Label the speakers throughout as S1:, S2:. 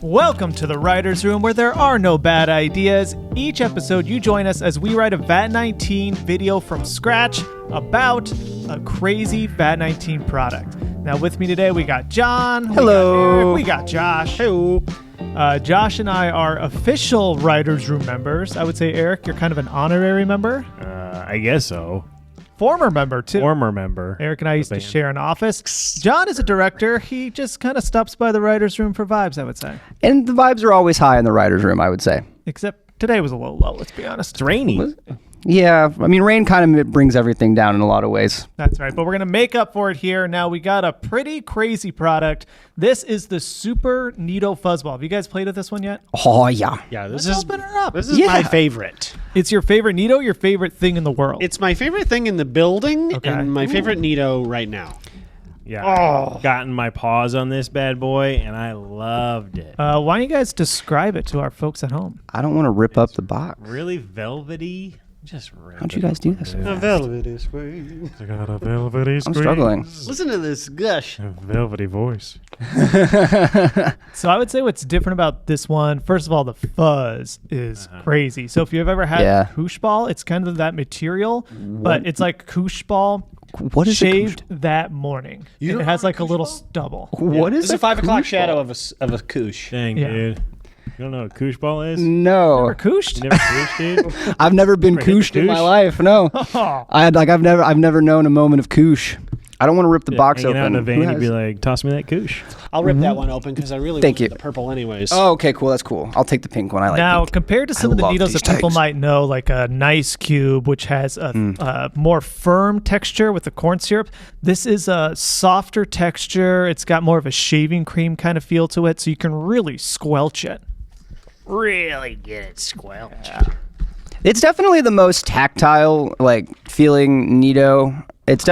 S1: Welcome to the Writer's Room, where there are no bad ideas. Each episode, you join us as we write a VAT-19 video from scratch about a crazy VAT-19 product. Now, with me today, we got John.
S2: Hello.
S1: We got Josh.
S2: Hello.
S1: Josh and I are official Writer's Room members. I would say, Eric, you're kind of an honorary member.
S2: I guess so.
S1: Former member, too.
S2: Former member.
S1: Eric and I used to share an office. John is a director. He just kind of stops by the writer's room for vibes, I would say.
S3: And the vibes are always high in the writer's room, I would say.
S1: Except today was a little low, let's be honest.
S2: It's rainy.
S3: Yeah, I mean, rain kind of brings everything down in a lot of ways.
S1: That's right, but we're going to make up for it here. Now, we got a pretty crazy product. This is the Super NeeDoh Fuzzball. Have you guys played with this one yet?
S3: Oh, yeah.
S4: Yeah,
S1: Let's open her up.
S4: This is my favorite.
S1: It's your favorite NeeDoh, your favorite thing in the world?
S4: It's my favorite thing in the building
S1: Okay.
S4: and my favorite NeeDoh right now.
S2: Yeah, I've gotten my paws on this bad boy, and I loved it.
S1: Why don't you guys describe it to our folks at home?
S3: I don't want to rip up the box.
S2: Really velvety. Just
S3: How'd you guys do this?
S4: A velvety squeeze.
S2: I got a velvety
S3: I'm struggling.
S4: Listen to this gush.
S2: A velvety voice.
S1: So I would say what's different about this one, first of all, the fuzz is crazy. So if you've ever had koosh ball, it's kind of that material, but it's like koosh ball
S3: What is
S1: shaved that morning. And it has like a little stubble.
S3: What is
S4: It's a 5 o'clock shadow of a koosh.
S2: Dang,
S1: Yeah.
S2: dude. You don't know what koosh ball is?
S3: No,
S1: Never kooshed?
S2: You never kooshed, dude?
S3: I've never been kooshed in my
S2: koosh?
S3: life. No,
S1: Oh.
S3: I've never known a moment of koosh. I don't want to rip the box
S2: Hanging
S3: open.
S2: out in a
S3: Who
S2: van, you'd
S3: has-
S2: be like, toss me that koosh.
S4: I'll rip that one open because I really
S3: Thank
S4: want
S3: you.
S4: the purple anyways.
S3: Oh, okay, cool. That's cool. I'll take the pink one. I like
S1: Now,
S3: pink.
S1: compared to some
S3: I
S1: of the
S3: love
S1: NeeDohs
S3: these
S1: that people
S3: tags.
S1: might know, like a nice cube, which has a more firm texture with the corn syrup, this is a softer texture. It's got more of a shaving cream kind of feel to it, so you can really squelch it.
S4: Really get it squelched.
S3: It's definitely the most tactile, like, feeling NeeDoh. It's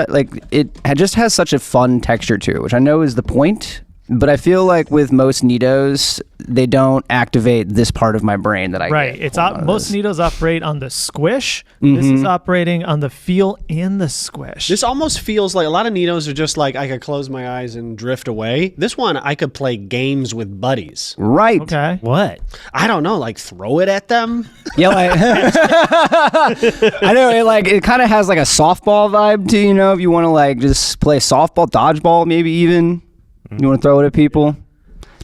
S3: just has such a fun texture to it, which I know is the point. But I feel like with most NeeDohs, they don't activate this part of my brain that I
S1: Right.
S3: get.
S1: It's most NeeDohs operate on the squish. This is operating on the feel and the squish.
S4: This almost feels like a lot of NeeDohs are just like I could close my eyes and drift away. This one, I could play games with buddies.
S3: Right.
S1: Okay.
S2: What?
S4: I don't know, like throw it at them.
S3: Yeah, like, I know it kind of has like a softball vibe to, if you want to like just play softball, dodgeball, maybe even. You want to throw it at people?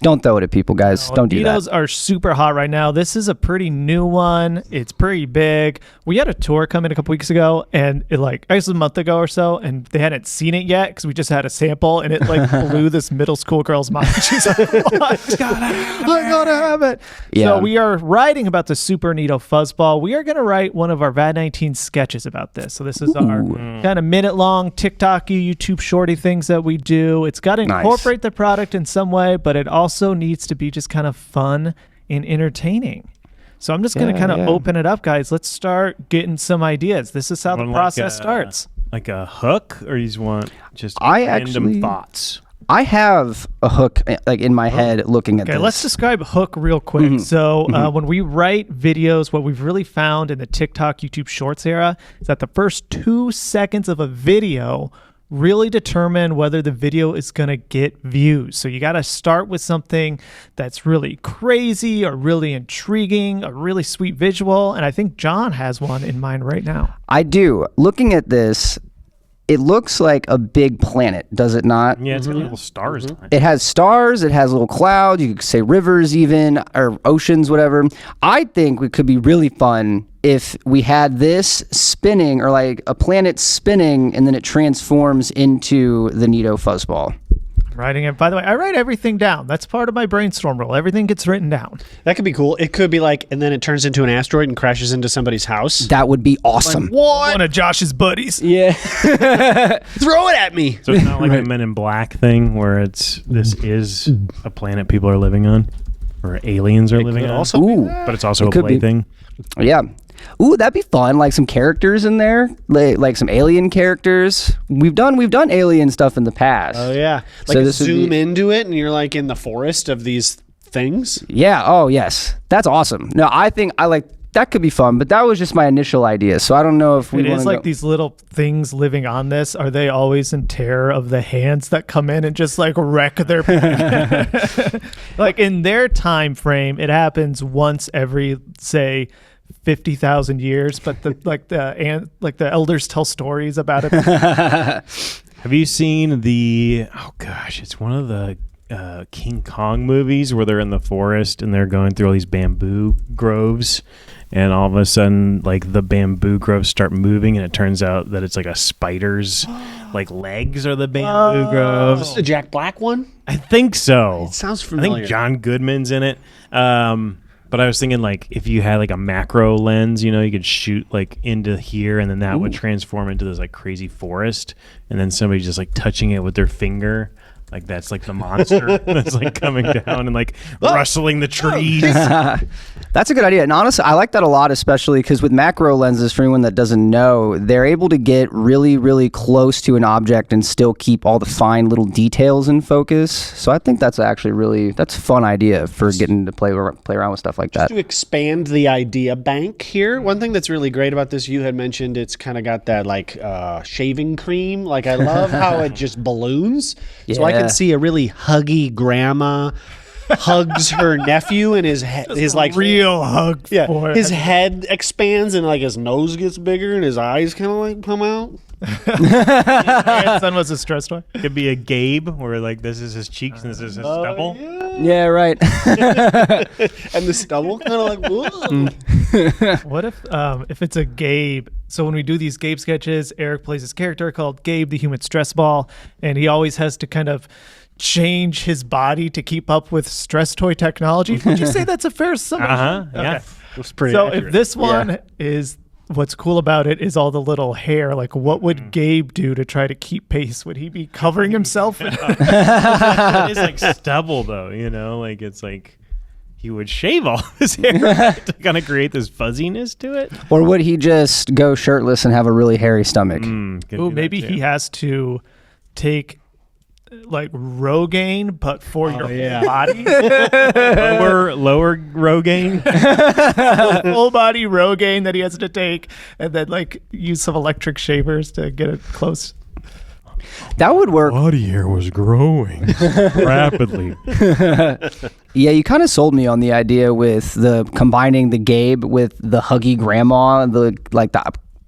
S3: Don't throw it at people, guys. Don't do
S1: NeeDohs
S3: that.
S1: are super hot right now. This is a pretty new one. It's pretty big. We had a tour come in a couple weeks ago, and I guess a month ago or so, and they hadn't seen it yet because we just had a sample, and it blew this middle school girl's mind. She's like, "What? I gotta have it."
S3: Yeah.
S1: So we are writing about the Super NeeDoh Fuzzball. We are gonna write one of our VAT-19 sketches about this. So this is our kind of minute-long TikTok-y, YouTube shorty things that we do. It's got to incorporate the product in some way, but it also needs to be just kind of fun and entertaining. So I'm just going to kind of open it up, guys. Let's start getting some ideas. This is how the process starts.
S2: Like a hook, or you just want just
S3: random
S2: random thoughts?
S3: I have a hook like in my head looking at
S1: Okay,
S3: this.
S1: let's describe hook real quick. So when we write videos, what we've really found in the TikTok, YouTube Shorts era is that the first 2 seconds of a video really determine whether the video is going to get views. So you got to start with something that's really crazy or really intriguing, a really sweet visual. And I think John has one in mind right now.
S3: I do. Looking at this, it looks like a big planet, does it not?
S2: Yeah, it's got little stars on it.
S3: It has stars, it has little clouds, you could say rivers even, or oceans, whatever. I think it could be really fun if we had this spinning, or like a planet spinning, and then it transforms into the NeeDoh Fuzzball.
S1: I'm writing it. By the way, I write everything down. That's part of my brainstorm rule. Everything gets written down.
S4: That could be cool. It could be like, and then it turns into an asteroid and crashes into somebody's house.
S3: That would be awesome.
S1: One of Josh's buddies.
S3: Yeah.
S4: Throw it at me.
S2: So it's not like a Men in Black thing where this is a planet people are living on, or aliens are living on.
S4: Also,
S3: Ooh.
S2: But it's also a
S3: could be.
S2: plaything.
S3: Yeah. Ooh, that'd be fun. Like some characters in there, like some alien characters. We've done alien stuff in the past.
S4: oh yeah, like
S3: So this would
S4: zoom
S3: be-
S4: into it, and you're like in the forest of these things.
S3: Yeah. Oh, yes. That's awesome. No, I think I like that could be fun, but that was just my initial idea. So I don't know if we
S1: It is like these little things living on this. Are they always in terror of the hands that come in and just like wreck their like in their time frame, it happens once every, say, 50,000 years, but the elders tell stories about it.
S2: Have you seen it's one of the King Kong movies where they're in the forest and they're going through all these bamboo groves, and all of a sudden like the bamboo groves start moving, and it turns out that it's like a spider's like legs are the bamboo groves.
S4: Is this the Jack Black one?
S2: I think so.
S4: It sounds
S2: I
S4: familiar.
S2: think John Goodman's in it. But I was thinking, like, if you had like a macro lens, you could shoot like into here, and then that would transform into this like crazy forest, and then somebody just like touching it with their finger, like that's like the monster that's like coming down and like rustling the trees.
S3: That's a good idea. And honestly, I like that a lot, especially because with macro lenses, for anyone that doesn't know, they're able to get really, really close to an object and still keep all the fine little details in focus. So I think that's actually that's a fun idea for getting to play around with stuff like that.
S4: To expand the idea bank here, one thing that's really great about this, you had mentioned it's kind of got that like shaving cream. Like I love how it just balloons. So I can see a really huggy grandma hugs her nephew, and his like
S1: real hug.
S4: Yeah, his head expands and like his nose gets bigger and his eyes kind of like come out.
S1: Grandson was a stress toy.
S2: Could be a Gabe where like this is his cheeks and this is his stubble.
S3: Yeah, right.
S4: And the stubble kind of like, whoa.
S1: What if it's a Gabe? So when we do these Gabe sketches, Eric plays this character called Gabe, the human stress ball, and he always has to kind of change his body to keep up with stress toy technology. Would you say that's a fair summation?
S2: Yeah.
S1: Okay.
S4: That's pretty
S1: So
S4: accurate.
S1: if this one is, what's cool about it is all the little hair. Like, what would Gabe do to try to keep pace? Would he be covering himself?
S2: It is like stubble though, like it's like he would shave all his hair to kind of create this fuzziness to it.
S3: Or would he just go shirtless and have a really hairy stomach?
S1: Ooh, maybe he has to take like Rogaine, but for your whole body.
S2: lower Rogaine.
S1: Full body Rogaine that he has to take, and then like use some electric shavers to get it close.
S3: That would work.
S2: Body hair was growing rapidly.
S3: Yeah, you kind of sold me on the idea with the combining the Gabe with the huggy grandma, the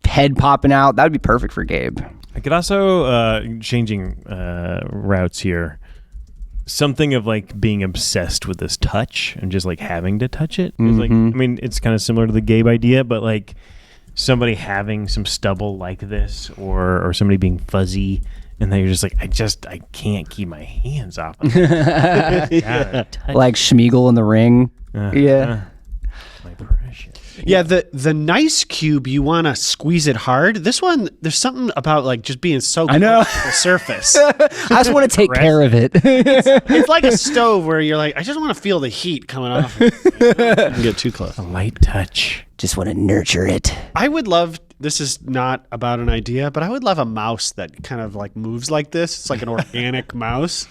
S3: head popping out. That would be perfect for Gabe.
S2: I could also, changing routes here, something of like being obsessed with this touch and just like having to touch it. Like, I mean, it's kind of similar to the Gabe idea, but like somebody having some stubble like this, or somebody being fuzzy, and then you're just like, I can't keep my hands off of it.
S3: Like Schmeagol in the Ring. Yeah.
S2: My precious.
S4: Yeah, the nice cube, you want to squeeze it hard. This one, there's something about like just being so close to the surface.
S3: I just want to take care of it.
S4: It's like a stove where you're like, I just want to feel the heat coming off. You can get too close.
S2: A light touch.
S3: Just want to nurture it.
S4: I would love, this is not about an idea, but I would love a mouse that kind of like moves like this. It's like an organic mouse.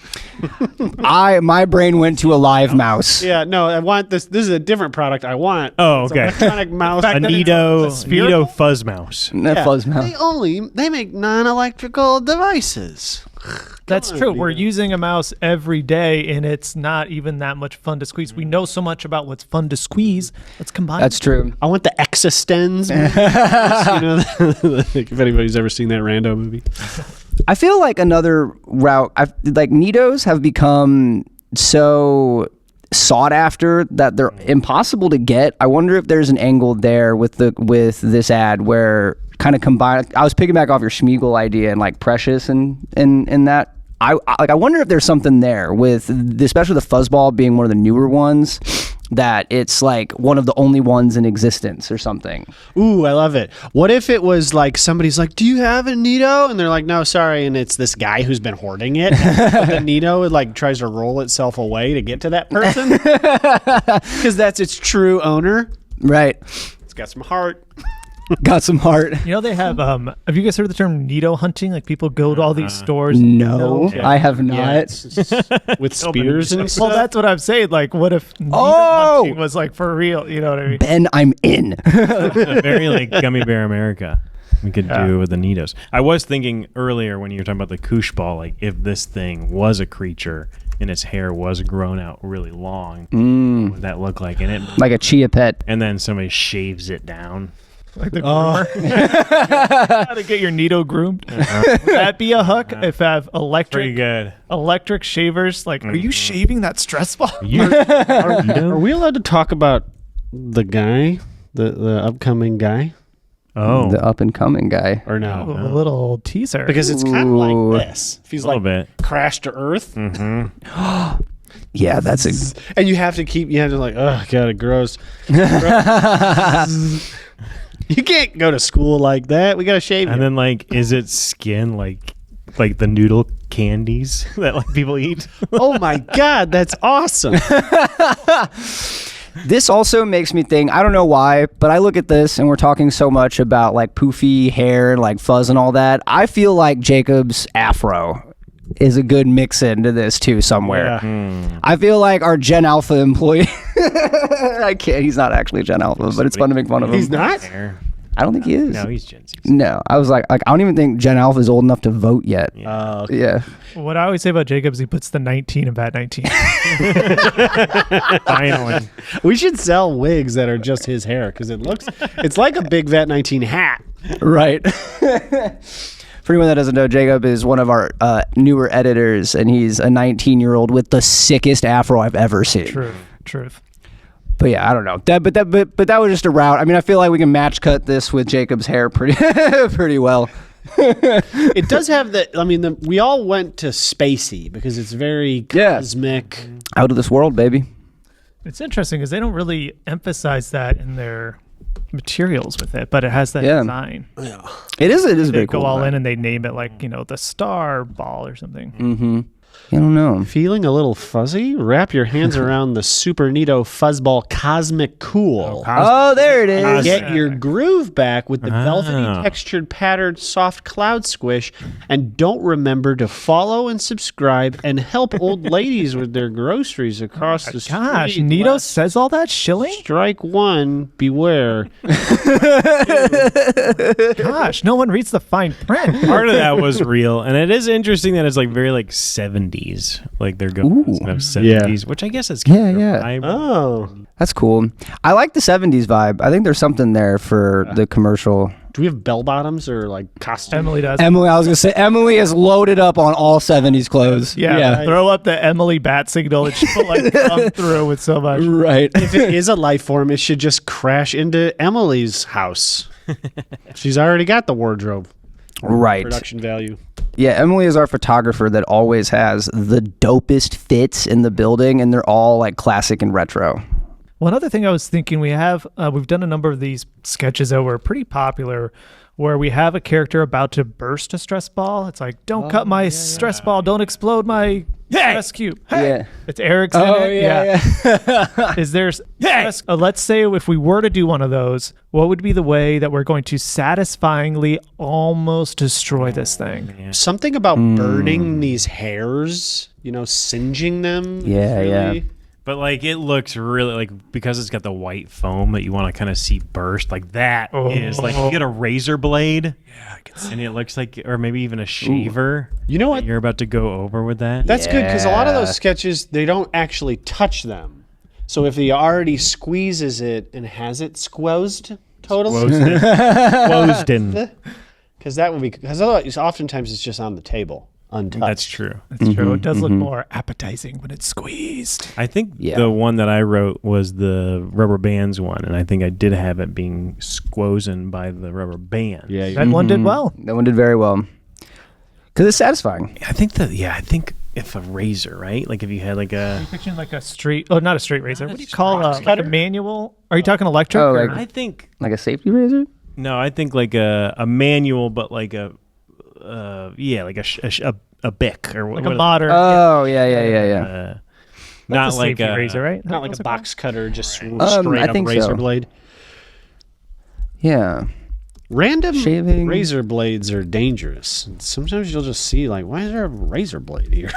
S3: My brain went to a live mouse.
S4: Yeah, no, I want this. This is a different product I want.
S2: Oh,
S4: It's
S2: okay.
S4: an electronic mouse.
S2: A NeeDoh fuzz mouse.
S3: Fuzz mouse.
S4: They make non-electrical devices.
S1: That's
S4: on,
S1: true. We're
S4: Neo.
S1: using a mouse every day, and it's not even that much fun to squeeze. We know so much about what's fun to squeeze. Let's combine.
S3: That's true.
S4: I want the Existenz. If anybody's ever seen that Rando movie.
S3: I feel like another route, like NeeDohs have become so sought after that they're impossible to get. I wonder if there's an angle there with this ad where kind of combine. I was picking back off your Schmeagol idea and like Precious and that. I wonder if there's something there with especially the fuzzball being one of the newer ones, that it's like one of the only ones in existence or something.
S4: Ooh, I love it. What if it was like somebody's like, "Do you have a NeeDoh?" And they're like, "No, sorry." And it's this guy who's been hoarding it. But the NeeDoh like tries to roll itself away to get to that person because that's its true owner.
S3: Right.
S4: It's got some heart.
S3: Got some heart.
S1: You know, they have you guys heard the term NeeDoh hunting? Like people go to all these stores.
S3: No, I have not.
S4: Yeah, with spears and
S1: Well,
S4: stuff.
S1: that's what I'm saying. Like, what if NeeDoh hunting was like for real? You know what I mean?
S3: Ben, I'm in.
S2: Very like Gummy Bear America. We could do with the NeeDohs. I was thinking earlier when you were talking about the koosh ball, like if this thing was a creature and its hair was grown out really long, what would that look like? And it,
S3: Like a chia pet.
S2: and then somebody shaves it down.
S1: Like the groomer. How to get your NeeDoh groomed? Would that be a hook? If I have
S2: Pretty good.
S1: electric shavers, like, are you shaving that stress ball?
S4: Are we allowed to talk about the guy, the upcoming guy,
S2: Oh,
S3: The up and coming guy.
S4: or no?
S1: A little teaser.
S4: Because it's kind of
S3: Ooh.
S4: like this. If he's
S2: a little
S4: like
S2: bit.
S4: crashed to earth,
S3: Yeah, that's a.
S4: and you have to like, oh god, it grows. You can't go to school like that. We gotta shave.
S2: And
S4: you.
S2: then like, is it skin like the noodle candies that like people eat?
S4: Oh my god, that's awesome.
S3: This also makes me think, I don't know why, but I look at this and we're talking so much about like poofy hair and like fuzz and all that. I feel like Jacob's afro is a good mix into this too somewhere.
S4: Yeah.
S3: I feel like our Gen Alpha employee, I can't, he's not actually Gen Alpha, but it's fun to make fun of him.
S4: He's not?
S2: Hair.
S3: I don't think he is.
S2: No, he's Gen Z.
S3: No, I was like I don't even think Gen Alpha is old enough to vote yet.
S4: Okay.
S3: Yeah.
S1: What I always say about Jacob is he puts the 19 in bad 19.
S2: Finally.
S4: We should sell wigs that are just his hair because it's like a big Vet 19 hat.
S3: Right. For anyone that doesn't know, Jacob is one of our newer editors, and he's a 19-year-old with the sickest afro I've ever seen.
S1: Truth.
S3: But yeah, I don't know. But that was just a route. I mean, I feel like we can match cut this with Jacob's hair pretty pretty well.
S4: It does have we all went to spacey because it's very cosmic.
S3: Out of this world, baby.
S1: It's interesting because they don't really emphasize that in their materials with it, but it has that design.
S3: It is
S1: They
S3: very
S1: go
S3: cool.
S1: all in and they name it like, the star ball or something.
S3: Mm-hmm. I don't know.
S4: Feeling a little fuzzy? Wrap your hands around the Super NeeDoh Fuzzball Cosmic Cool.
S3: Oh, there it is.
S4: Get your groove back with the velvety textured patterned soft cloud squish, and don't remember to follow and subscribe and help old ladies with their groceries across the street.
S1: Gosh, NeeDoh says all that shilling?
S4: Strike one, beware.
S1: Gosh, no one reads the fine print.
S2: Part of that was real, and it is interesting that it's like very like 70s. Like they're going kind of 70s, which I guess is kind of
S3: Yeah.
S2: vibe.
S4: Oh.
S3: That's cool. I like the 70s vibe. I think there's something there for the commercial.
S4: Do we have bell bottoms or like costumes?
S1: Emily does.
S3: Emily, I was going to say, Emily is loaded up on all 70s clothes.
S1: Yeah, throw up the Emily bat signal and she'll like come through with so much.
S3: Right.
S4: If it is a life form, it should just crash into Emily's house. She's already got the wardrobe.
S3: Right.
S4: Production value.
S3: Yeah, Emily is our photographer that always has the dopest fits in the building, and they're all like classic and retro.
S1: One other thing I was thinking, we've done a number of these sketches that were pretty popular where we have a character about to burst a stress ball. It's like, don't cut my stress ball, don't explode my stress cube.
S3: Yeah.
S1: It's Eric's in it.
S3: yeah.
S1: Is there stress? Let's say if we were to do one of those, what would be the way that we're going to satisfyingly almost destroy this thing?
S4: Something about burning these hairs, singeing them.
S3: Yeah, yeah.
S2: But like it looks really like, because it's got the white foam that you want to kind of see burst, like that is like you get a razor blade, and it looks like, or maybe even a shaver.
S4: You know what?
S2: You're about to go over with that.
S4: That's good because a lot of those sketches, they don't actually touch them. So if he already squeezes it and has it squozed totally,
S2: Closed in.
S4: because that would be, because otherwise oftentimes it's just on the table untouched.
S2: That's true.
S1: That's true. It does look more appetizing when it's squeezed.
S2: I think the one that I wrote was the rubber bands one, and I think I did have it being squozen by the rubber band.
S4: Yeah,
S1: That one did well.
S3: That one did very well. Because it's satisfying.
S2: I think if a razor, right? Like if you had like
S1: Are
S2: a,
S1: you picturing like a straight, not a straight razor. What do you call like a manual? Are you talking electric?
S3: Oh,
S1: or-
S3: like-
S2: I think
S3: Like a safety razor?
S2: no, I think like a manual, but like a like a bic or
S1: like a modern.
S3: Oh, yeah.
S2: not
S1: That's a
S2: like
S1: safety
S2: a
S1: razor, right?
S4: not like a box cutter, just straight
S3: I
S4: up
S3: think
S4: razor
S3: so.
S4: blade.
S3: Yeah.
S4: Random
S3: Shaving.
S4: razor blades are dangerous. Sometimes you'll just see, like, why is there a razor blade here?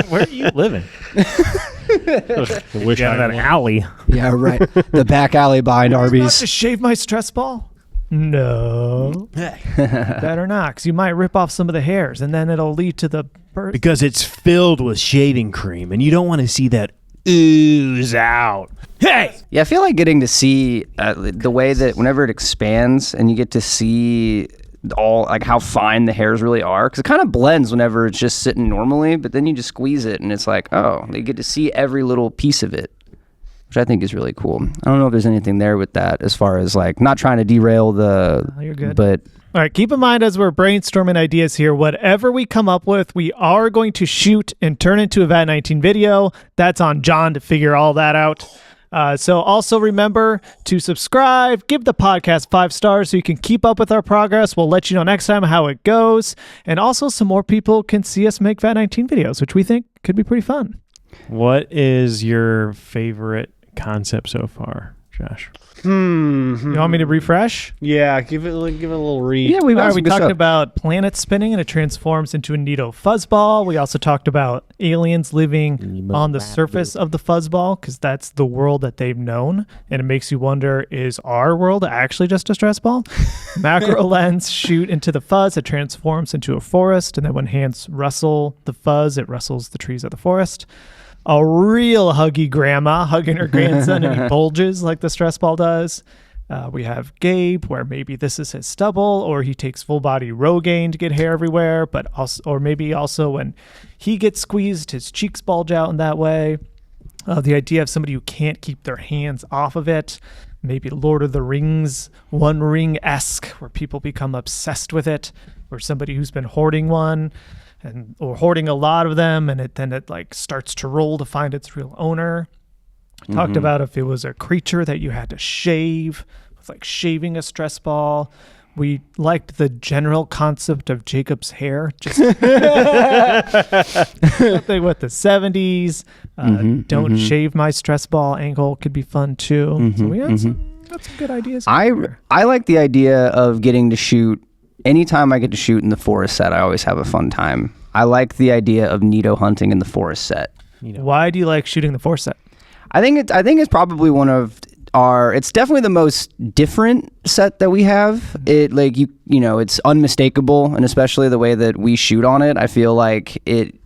S2: Where are you living?
S4: I wish
S2: Down
S4: I
S2: that
S4: was.
S2: alley.
S3: Yeah, right. The back alley behind
S1: Not
S3: Arby's.
S1: to shave my stress ball? No. Better not, because you might rip off some of the hairs, and then it'll lead to the birth.
S2: Because it's filled with shaving cream, and you don't want to see that ooze out. Hey!
S3: Yeah, I feel like getting to see the way that whenever it expands and you get to see all like how fine the hairs really are, because it kind of blends whenever it's just sitting normally, but then you just squeeze it and it's like, oh, you get to see every little piece of it, which I think is really cool. I don't know if there's anything there with that as far as like not trying to derail the.
S1: Oh, you're good.
S3: But
S1: All right, keep in mind as we're brainstorming ideas here, whatever we come up with, we are going to shoot and turn into a VAT19 video. That's on John to figure all that out. So also remember to subscribe, give the podcast 5 stars so you can keep up with our progress. We'll let you know next time how it goes. And also some more people can see us make VAT19 videos, which we think could be pretty fun.
S2: What is your favorite concept so far, Josh?
S1: You want me to refresh?
S4: Yeah, give it a little read.
S3: yeah,
S1: All right, we talked about planets spinning and it transforms into a NeeDoh fuzzball. We also talked about aliens living on the surface of the fuzzball because that's the world that they've known. And it makes you wonder, is our world actually just a stress ball? Macro lens shoot into the fuzz. It transforms into a forest. And then when hands rustle the fuzz, it rustles the trees of the forest. A real huggy grandma hugging her grandson and he bulges like the stress ball does. We have Gabe, where maybe this is his stubble, or he takes full body Rogaine to get hair everywhere, but also, or maybe also when he gets squeezed, his cheeks bulge out in that way. The idea of somebody who can't keep their hands off of it. Maybe Lord of the Rings, One Ring-esque, where people become obsessed with it, or somebody who's been hoarding one. Or hoarding a lot of them, and it like starts to roll to find its real owner. Talked about if it was a creature that you had to shave, it's like shaving a stress ball. We liked the general concept of Jacob's hair, just something with the 70s. Don't shave my stress ball angle could be fun too. So we had got some good ideas.
S3: I like the idea of getting to shoot. Anytime I get to shoot in the forest set, I always have a fun time. I like the idea of NeeDoh hunting in the forest set.
S1: Why do you like shooting the forest set?
S3: I think it's probably one of our. It's definitely the most different set that we have. It like you know it's unmistakable, and especially the way that we shoot on it. I feel like it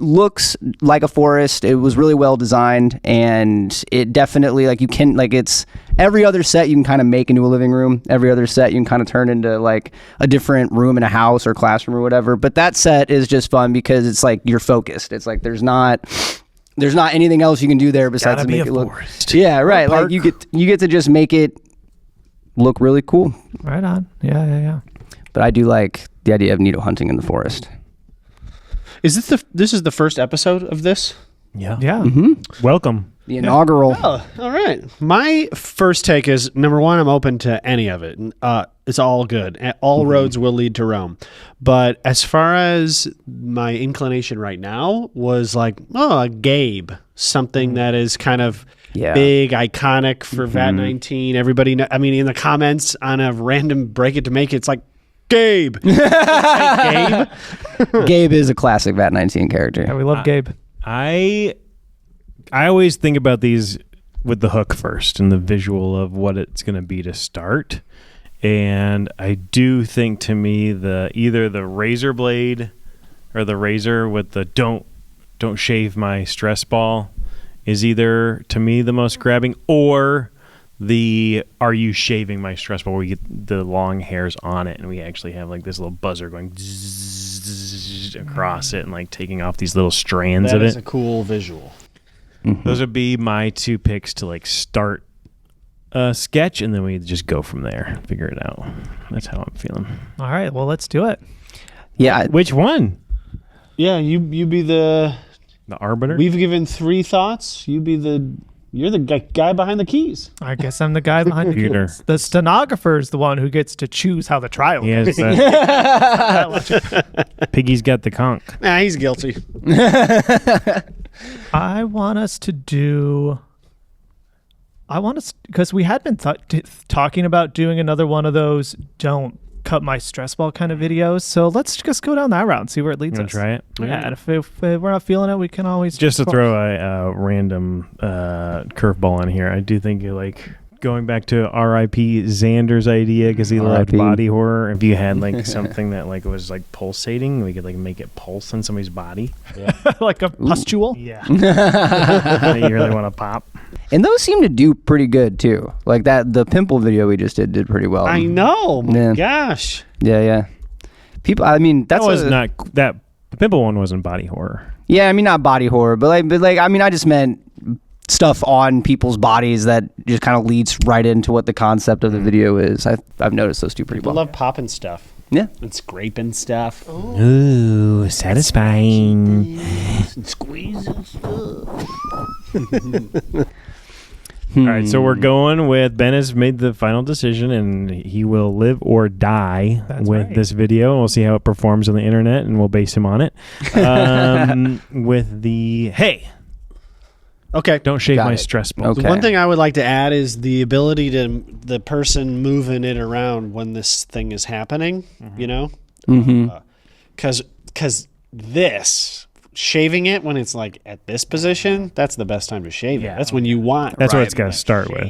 S3: looks like a forest. It was really well designed, and it definitely like you can like it's every other set you can kind of make into a living room. Every other set you can kind of turn into like a different room in a house or classroom or whatever. But that set is just fun because it's like you're focused. It's like there's not anything else you can do there besides to make it look. Yeah, right. Like you get to just make it look really cool.
S1: Right on. Yeah.
S3: But I do like the idea of NeeDoh hunting in the forest.
S4: Is this is the first episode of this?
S2: Yeah. Welcome.
S3: The inaugural.
S4: Oh, all right. My first take is, number one, I'm open to any of it. It's all good. All roads will lead to Rome. But as far as my inclination right now was like, a Gabe, something that is kind of big, iconic for VAT19. Everybody, in the comments on a random Break It to Make It, it's like, Gabe. Hey, Gabe.
S3: Gabe is a classic VAT19 character.
S1: Yeah, we love Gabe.
S2: I always think about these with the hook first and the visual of what it's going to be to start. And I do think to me either the razor blade or the razor with the don't shave my stress ball is either to me the most grabbing, or the are you shaving my stress ball where we get the long hairs on it and we actually have like this little buzzer going across it and like taking off these little strands of it.
S4: That is a cool visual.
S2: Those would be my 2 picks to like start a sketch, and then we just go from there, figure it out. That's how I'm feeling.
S1: All right, well, let's do it.
S3: Yeah.
S2: Which one?
S4: Yeah, you be the
S2: arbiter?
S4: We've given 3 thoughts. You're the guy behind the keys.
S1: I guess I'm the guy behind the
S2: Peter.
S1: keys. The stenographer is the one who gets to choose how the trial goes.
S2: Piggy's got the conch.
S4: Nah, he's guilty.
S1: I want us to do I want to, because we had been talking about doing another one of those don't cut my stress ball kind of videos. So let's just go down that route and see where it leads us.
S2: Try it?
S1: Yeah, and if we're not feeling it, we can always
S2: just to throw a random curveball in here. I do think like going back to R.I.P. Xander's idea because he loved body horror. If you had like something that like was like pulsating, we could like make it pulse in somebody's body,
S1: like a pustule.
S2: Yeah, that you really want to pop.
S3: And those seem to do pretty good too. Like the pimple video we just did pretty well.
S4: I know. My gosh.
S3: Yeah. People. I mean,
S2: that was not that. The pimple one wasn't body horror.
S3: Yeah, I mean not body horror, but like I mean I just meant stuff on people's bodies that just kind of leads right into what the concept of the video is. I've noticed those two pretty well.
S4: I love popping stuff.
S3: Yeah.
S4: And scraping stuff.
S2: Ooh, satisfying.
S4: And squeezing stuff.
S2: All right, so we're going with Ben has made the final decision, and he will live or die with this video. And we'll see how it performs on the internet, and we'll base him on it. With the
S4: okay,
S2: don't shave my stress ball.
S3: Okay.
S4: The one thing I would like to add is the ability to the person moving it around when this thing is happening. You know, because this. Shaving it when it's like at this position, that's the best time to shave it. That's when you want.
S2: That's what it's got to start with.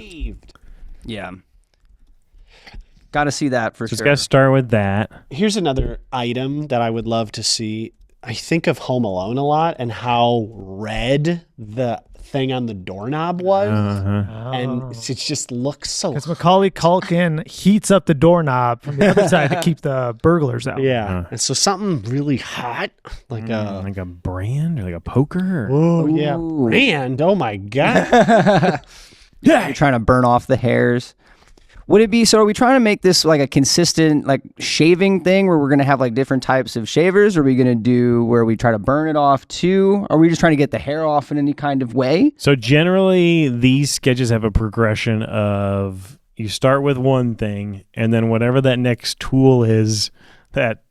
S3: Yeah. Got to see that for sure.
S2: It's got to start with that.
S4: Here's another item that I would love to see. I think of Home Alone a lot and how red the thing on the doorknob was. And it just looks so...
S1: Because Macaulay Culkin heats up the doorknob from the other side to keep the burglars out.
S4: Yeah. And so something really hot, like
S2: a brand or like a poker.
S4: Oh, yeah. Brand. Oh, my God.
S3: You're trying to burn off the hairs. Would it be, so are we trying to make this like a consistent like shaving thing where we're going to have like different types of shavers? Or are we going to do where we try to burn it off too? Are we just trying to get the hair off in any kind of way?
S2: So generally these sketches have a progression of you start with one thing and then whatever that next tool is that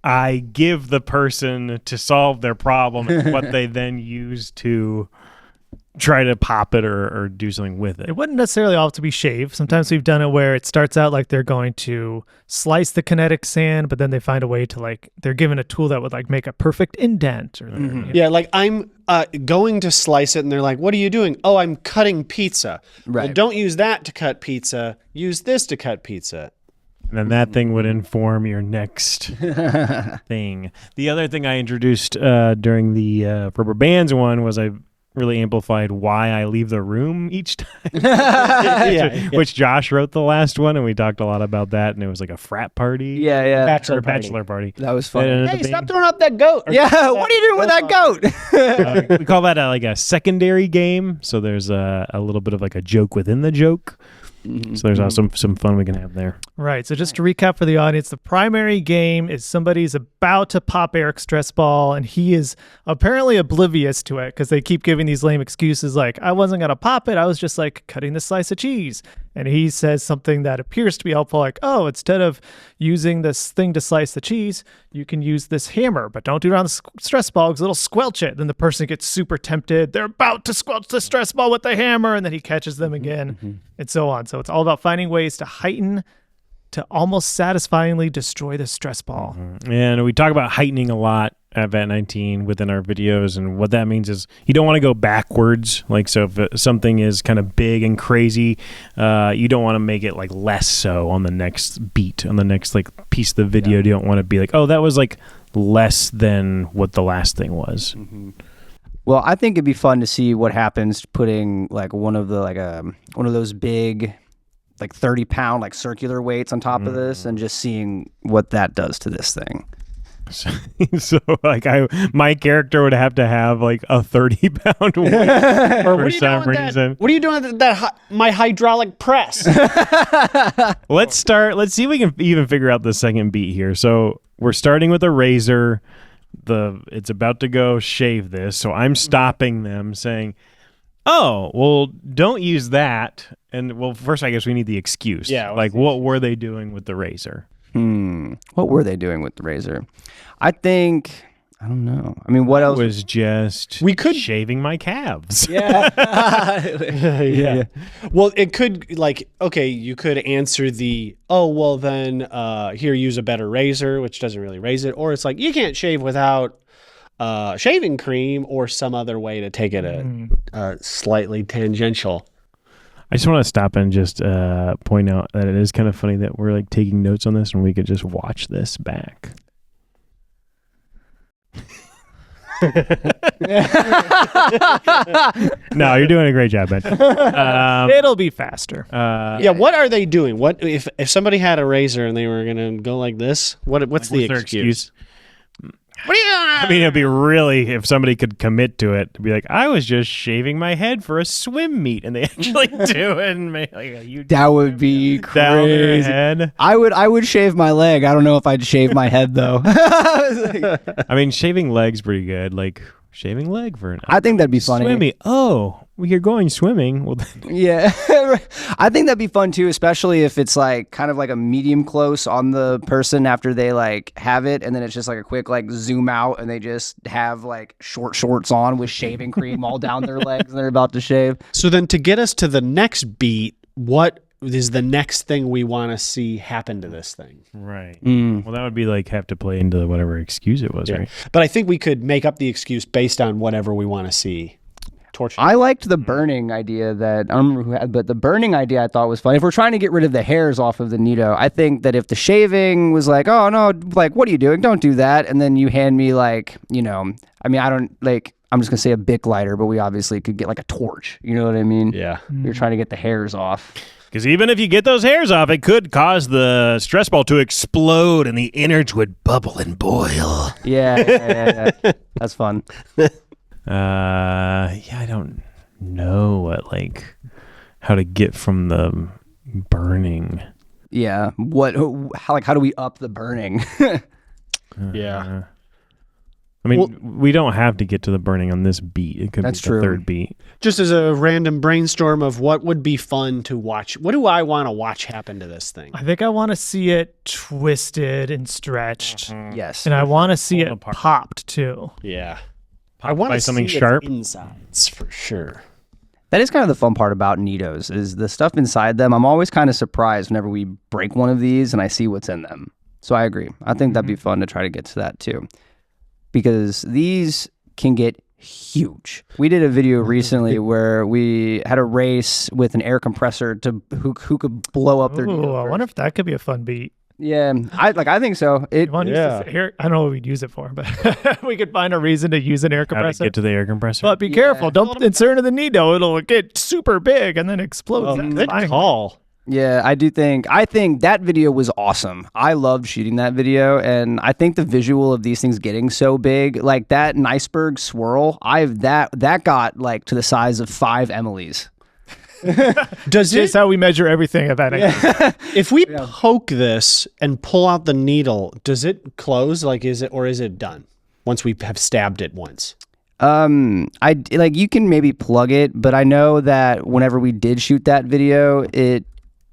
S2: I give the person to solve their problem is what they then use to try to pop it or do something with it.
S1: It wouldn't necessarily all have to be shaved. Sometimes we've done it where it starts out like they're going to slice the kinetic sand, but then they find a way to like, they're given a tool that would like make a perfect indent. Or,
S4: Yeah, like I'm going to slice it and they're like, what are you doing? Oh, I'm cutting pizza.
S3: Right.
S4: Well, don't use that to cut pizza. Use this to cut pizza.
S2: And then that thing would inform your next thing. The other thing I introduced during the rubber bands one was I really amplified why I leave the room each time. Which Josh wrote the last one, and we talked a lot about that, and it was like a frat party.
S3: Yeah.
S2: Bachelor party.
S3: That was fun.
S4: Hey, stop throwing up that goat.
S3: Yeah, what are you doing with that goat?
S2: We call that like a secondary game. So there's a little bit of like a joke within the joke. So there's also some fun we can have there.
S1: Right. So just to recap for the audience, the primary game is somebody's about to pop Eric's stress ball, and he is apparently oblivious to it because they keep giving these lame excuses like, I wasn't going to pop it. I was just like cutting the slice of cheese. And he says something that appears to be helpful, like, oh, instead of using this thing to slice the cheese, you can use this hammer, but don't do it on the stress ball because it'll squelch it. Then the person gets super tempted. They're about to squelch the stress ball with the hammer, and then he catches them again, and so on. So it's all about finding ways to heighten, to almost satisfyingly destroy the stress ball.
S2: And we talk about heightening a lot at VAT19 within our videos, and what that means is you don't want to go backwards. Like, so if something is kind of big and crazy, you don't want to make it like less so on the next beat, on the next like piece of the video. You don't want to be like, oh, that was like less than what the last thing was.
S3: Well, I think it'd be fun to see what happens putting like one of those big like 30-pound like circular weights on top of this and just seeing what that does to this thing.
S2: So like my character would have to have like a 30-pound weight for some reason.
S4: What are you doing with my hydraulic press?
S2: Let's see if we can even figure out the second beat here. So we're starting with a razor. It's about to go shave this. So I'm stopping them saying, oh, well, don't use that. And well, first I guess we need the excuse.
S4: Yeah.
S2: Like what were they doing with the razor?
S3: What were they doing with the razor? I think I don't know. I mean, what else?
S2: Was just
S4: We could-
S2: shaving my calves.
S3: Yeah.
S4: yeah. Well, it could like okay, you could answer the well then here use a better razor, which doesn't really raise it, or it's like you can't shave without shaving cream or some other way to take it a slightly tangential.
S2: I just want to stop and just point out that it is kind of funny that we're like taking notes on this and we could just watch this back. No, you're doing a great job, Ben.
S1: It'll be faster.
S4: Yeah, what are they doing? What if somebody had a razor and they were gonna go like this? What's the
S2: their
S4: excuse?
S2: What are you doing? I mean, it'd be really if somebody could commit to it to be like, I was just shaving my head for a swim meet, and they actually do it, and like, you
S3: That would be
S2: down their
S3: crazy.
S2: head.
S3: I would shave my leg. I don't know if I'd shave my head though.
S2: I mean, shaving legs pretty good. Like shaving leg for an
S3: I think that'd be funny.
S2: swimmy. Oh, well, you're going swimming. Well,
S3: Yeah. I think that'd be fun too, especially if it's like kind of like a medium close on the person after they like have it, and then it's just like a quick like zoom out and they just have like short shorts on with shaving cream all down their legs and they're about to shave.
S4: So then to get us to the next beat, what is the next thing we want to see happen to this thing?
S2: right. Well, that would be like have to play into whatever excuse it was, right?
S4: But I think we could make up the excuse based on whatever we want to see. Torture.
S3: I liked the burning idea that I don't remember who had, but the burning idea I thought was fun. If we're trying to get rid of the hairs off of the NeeDoh, I think that if the shaving was like, oh no, like what are you doing? Don't do that. And then you hand me like, I mean, I don't like, I'm just gonna say a Bic lighter, but we obviously could get like a torch. You know what I mean?
S4: Yeah.
S3: You're trying to get the hairs off.
S2: Because even if you get those hairs off, it could cause the stress ball to explode and the innards would bubble and boil.
S3: Yeah. That's fun.
S2: Yeah, I don't know what how to get from the burning.
S3: Yeah. How do we up the burning?
S4: Yeah.
S2: I mean, we don't have to get to the burning on this beat. It could be
S3: That's
S2: the
S3: true.
S2: third beat.
S4: Just as a random brainstorm of what would be fun to watch. What do I want to watch happen to this thing?
S1: I think I want to see it twisted and stretched,
S3: Yes.
S1: and I want to see
S2: Pulled
S1: it
S2: apart.
S1: popped too.
S4: Yeah. I want
S2: by
S4: to
S2: something
S4: see
S2: sharp?
S4: its insides for sure.
S3: That is kind of the fun part about NeeDohs is the stuff inside them. I'm always kind of surprised whenever we break one of these and I see what's in them. So I agree. I think that'd be fun to try to get to that too. Because these can get huge. We did a video recently where we had a race with an air compressor to who could blow up their
S1: Ooh,
S3: NeeDoh
S1: I
S3: first.
S1: wonder if that could be a fun beat.
S3: Yeah, I think so.
S1: You want to use this here? I don't know what we'd use it for, but we could find a reason to use an air
S2: How to
S1: compressor.
S2: get to the air compressor.
S1: But be careful. Don't insert in the NeeDoh. It'll get super big and then explode.
S4: Good call.
S3: Yeah, I think that video was awesome. I loved shooting that video, and I think the visual of these things getting so big, like that iceberg swirl, that got like to the size of 5 Emilys.
S4: Does
S1: It's
S4: it,
S1: how we measure everything at that angle.
S4: if we poke this and pull out the needle, does it close? Like, is it done once we have stabbed it once?
S3: I like you can maybe plug it, but I know that whenever we did shoot that video,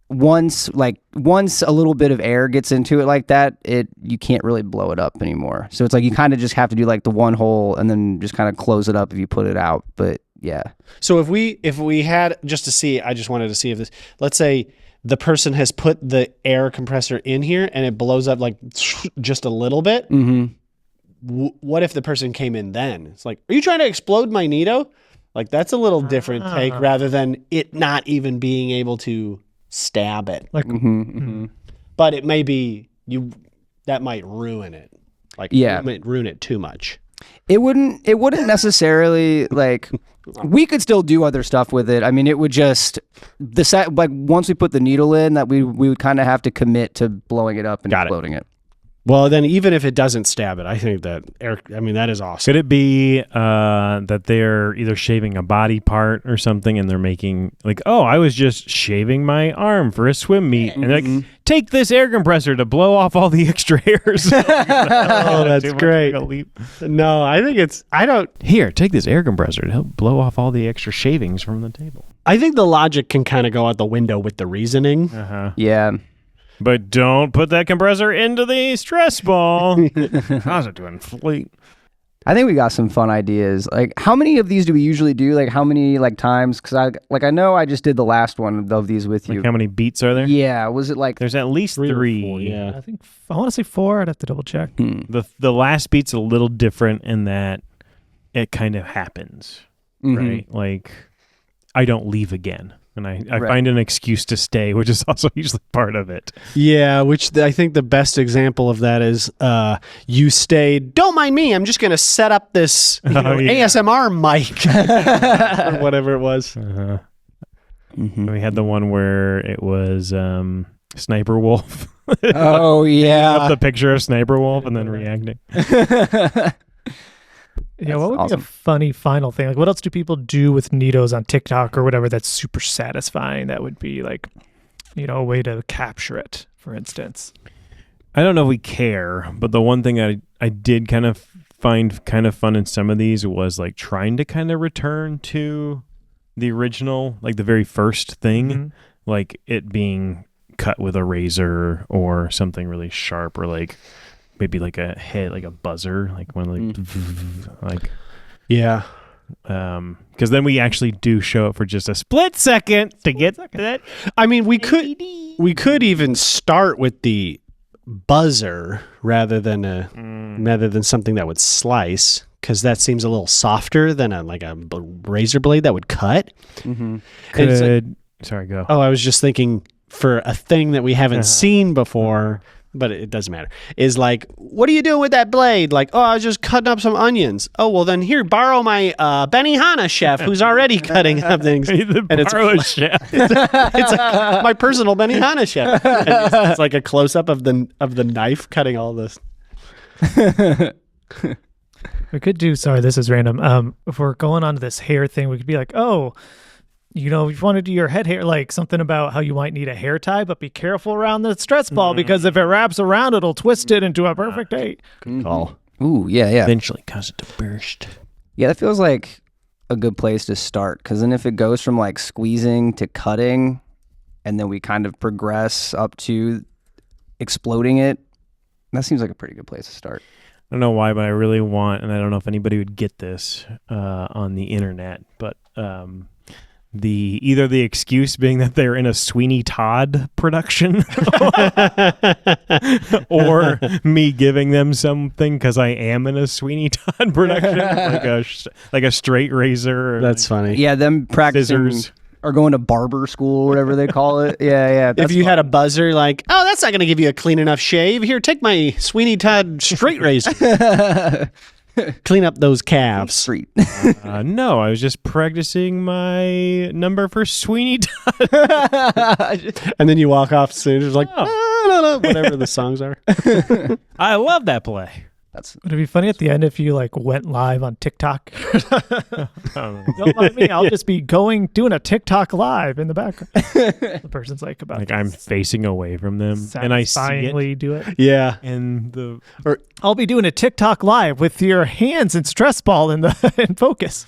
S3: once a little bit of air gets into it like that, you can't really blow it up anymore. So it's like you kind of just have to do like the one hole and then just kind of close it up if you put it out. But yeah.
S4: So if we had just to see, I just wanted to see if this. Let's say the person has put the air compressor in here and it blows up like just a little bit.
S3: Mm-hmm.
S4: What if the person came in then? It's like, are you trying to explode my NeeDoh? Like that's a little different take rather than it not even being able to stab it.
S1: Like,
S4: But it may be that might ruin it. Like
S3: Yeah.
S4: it might ruin it too much.
S3: It wouldn't necessarily like we could still do other stuff with it. I mean, it would just once we put the needle in that we would kind of have to commit to blowing it up and exploding it.
S4: Well, then even if it doesn't stab it, I think that that is awesome.
S2: Could it be that they're either shaving a body part or something and they're making like, oh, I was just shaving my arm for a swim meet. And like, take this air compressor to blow off all the extra hairs.
S4: Oh, that's great. No, I think
S2: Here, take this air compressor to help blow off all the extra shavings from the table.
S4: I think the logic can kind of go out the window with the reasoning.
S3: Yeah.
S2: But don't put that compressor into the stress ball. Cause it to inflate.
S3: I think we got some fun ideas. Like, how many of these do we usually do? Like, how many times? Because I know I just did the last one of these with you.
S2: Like how many beats are there?
S3: Yeah, was it like?
S2: There's at least three.
S4: 4, yeah.
S1: I think I want to say 4. I'd have to double check.
S2: The last beat's a little different in that it kind of happens, right? Like, I don't leave again. And I find an excuse to stay, which is also usually part of it.
S4: Yeah, which I think the best example of that is you stayed, don't mind me, I'm just going to set up this ASMR mic or whatever it was.
S2: We had the one where it was Sniper Wolf.
S3: Oh, yeah.
S2: Up the picture of Sniper Wolf and then reacting.
S1: Yeah, what would be a funny final thing? Like, what else do people do with NeeDohs on TikTok or whatever that's super satisfying? That would be like, a way to capture it, for instance.
S2: I don't know if we care, but the one thing I did kind of find kind of fun in some of these was like trying to kind of return to the original, like the very first thing, like it being cut with a razor or something really sharp, or like maybe like a hit, like a buzzer, like one like
S4: yeah.
S2: Because then we actually do show it for just a split second to get that.
S4: I mean, we could even start with the buzzer rather than something that would slice, because that seems a little softer than a razor blade that would cut.
S2: Sorry, go.
S4: Oh, I was just thinking for a thing that we haven't seen before. But it doesn't matter. Is like, what are you doing with that blade? Like, I was just cutting up some onions. Oh, well, then here, borrow my Benihana chef who's already cutting up things.
S2: Chef.
S4: It's my personal Benihana chef. And it's like a close up of the knife cutting all this.
S1: We could do. Sorry, this is random. If we're going on to this hair thing, we could be like, if you want to do your head hair, like something about how you might need a hair tie, but be careful around the stress ball because if it wraps around, it'll twist it into a perfect 8.
S4: Good call.
S3: Ooh, yeah.
S2: Eventually cause it to burst.
S3: Yeah, that feels like a good place to start, because then if it goes from like squeezing to cutting, and then we kind of progress up to exploding it, that seems like a pretty good place to start.
S2: I don't know why, but I really want, and I don't know if anybody would get this on the internet, but either the excuse being that they're in a Sweeney Todd production or me giving them something because I am in a Sweeney Todd production, like a straight razor.
S4: That's funny.
S3: Yeah, them practicing
S2: Scissors.
S3: or going to barber school, whatever they call it. Yeah.
S4: If you had a buzzer, like, that's not going to give you a clean enough shave. Here, take my Sweeney Todd straight razor. Clean up those calves.
S3: Street.
S2: No, I was just practicing my number for Sweeney Todd.
S4: And then you walk off soon, just like, whatever the songs are.
S2: I love that play.
S1: Would it be funny at the end if you went live on TikTok? Don't mind me. I'll just be doing a TikTok live in the background. The person's about
S2: I'm facing away from them and I see it.
S1: Do it.
S4: Yeah.
S2: And
S1: I'll be doing a TikTok live with your hands and stress ball in focus.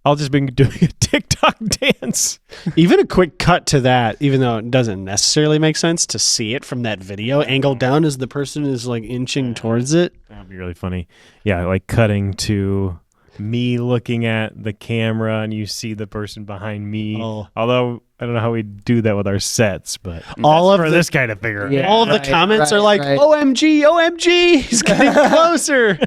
S2: I'll just be doing a TikTok dance.
S4: Even a quick cut to that, even though it doesn't necessarily make sense to see it from that video, angled down as the person is inching towards it.
S2: That'd be really funny. Yeah, cutting to me looking at the camera and you see the person behind me.
S4: Oh.
S2: Although I don't know how we do that with our sets, but
S4: all of
S2: this kind of figure.
S3: Yeah.
S4: All of the comments are like, OMG, he's getting closer.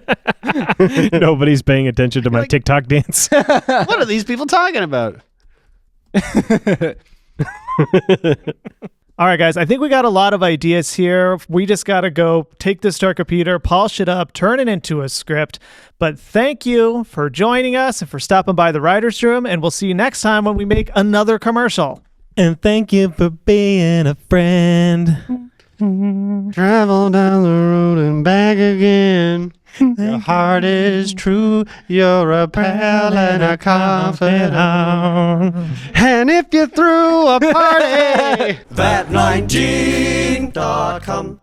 S2: Nobody's paying attention to my TikTok dance.
S4: What are these people talking about?
S1: All right, guys, I think we got a lot of ideas here. We just got to go take this to our computer, polish it up, turn it into a script. But thank you for joining us and for stopping by the writer's room, and we'll see you next time when we make another commercial.
S2: And thank you for being a friend.
S4: Travel down the road and back again. Your heart is true. You're a pal and a confidant. And if you threw a party,
S5: That19.com